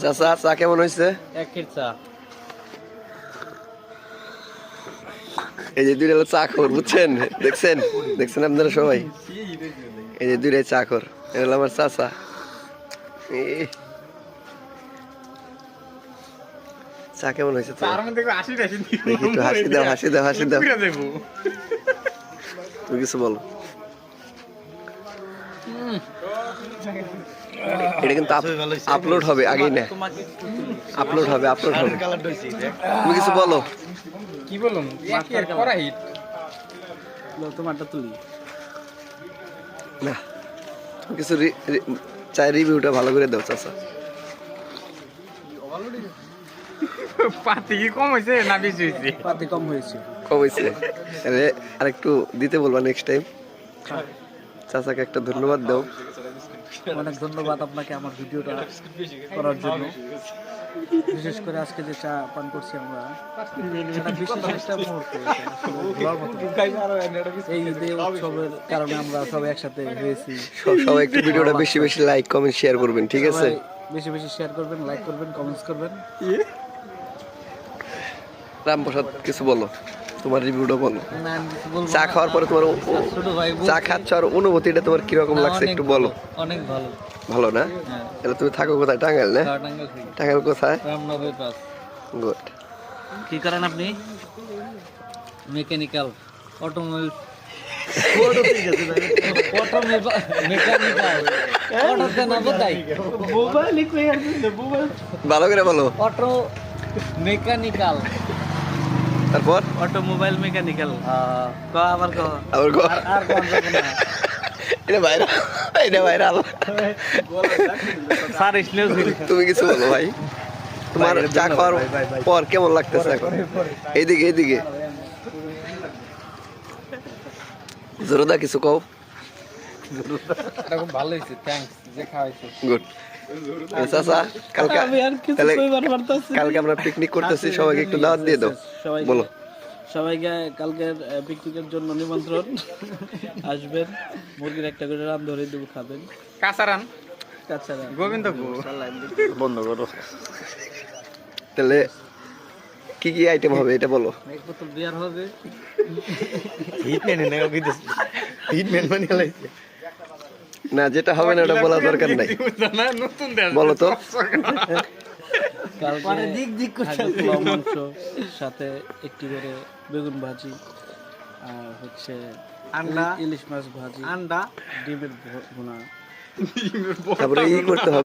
চাচা চা কেমন হয়েছে? এই যে দুইটা চা খোর, বুঝছেন? দেখছেন দেখছেন আপনারা সবাই, এই যে দুইটাই চা খোর। এটা হলো আমার চাচা। চা কেমন হয়েছে? একটু হাসি দাও, হাসি দাও, হাসি দাও। তুমি কিছু বলো। এটা কিন্তু আপলোড হবে, আগেই না আপলোড হবে, আপলোড হবে। তুমি কিছু বলো। কি বলুন তোমারটা তুলি না, কিছু চাই রিভিউটা ভালো করে দাও চাচা। পাতি কি কম হয়েছে না বেশি হয়েছে? পাতি কম হয়েছে। কম হয়েছে? তাহলে আরেকটু দিতে বলবা নেক্সট টাইম। চাচাকে একটা ধন্যবাদ দাও। অনেক ধন্যবাদ আপনাকে আমার ভিডিওটা করার জন্য। বিশেষ করে আজকে যে চা পান করছি আমরা, এটা বিশেষ একটা মুহূর্ত। এই ঈদে উৎসবের কারণে আমরা সবাই একসাথে হয়েছি। সবাই একটু ভিডিওটা বেশি বেশি লাইক কমেন্ট শেয়ার করবেন, ঠিক আছে? বেশি বেশি শেয়ার করবেন, লাইক করবেন, কমেন্টস করবেন। রামপ্রসাদ কিছু বলো, তোমার রিভিউটা বলো। চা খাওয়ার পরে তোমার চা খাচ্ছ আর অনুভূতিটা তোমার কিরকম লাগছে একটু বলো। অনেক ভালো। ভালো না? তাহলে তুমি থাকো কোথায়? টাঙ্গাইল না? টাঙ্গাইল কোথায়? রামনগর পাস। গুড। কি করেন আপনি? মেকানিক্যাল অটোমোবাইল ভালো করে বলো। অটো মেকানিক্যাল, তারপর অটোমোবাইল মেকানিক্যাল। আবার এটা ভাইরাল, এটা ভাইরাল। তুমি কিছু বলো ভাই, তোমার চা খাওয়ার পর কেমন লাগতেছে এখন? এইদিকে এইদিকে জোরদা কিছু কও। ভালো হয়েছে, থ্যাঙ্কস যে খাওয়াইছো। গুড। চাচা কালকে তাহলে কালকে আমরা পিকনিক করতেছি, সবাইকে একটু দাওয়াত দিয়ে দাও। বলো সবাইকে কালকের পিকনিকের জন্য নিমন্ত্রণ। আসবেন, মুরগির একটা করে রান ধরে দেবো, খাবেন। কাঁচারান কাঁচারান গোবিন্দ বন্ধ করো। তাহলে কি কি আইটেম হবে এটা বলো। এক বোতল বিয়ার হবে। না, যেটা হবে না ওটা বলার দরকার নাই, বলো তো। মাংস সাথে একটি করে বেগুন ভাজি, আর হচ্ছে আন্ডা, ইলিশ মাছ ভাজি, আন্ডা, ডিমের ভুনা। তারপরে ই করতে হবে।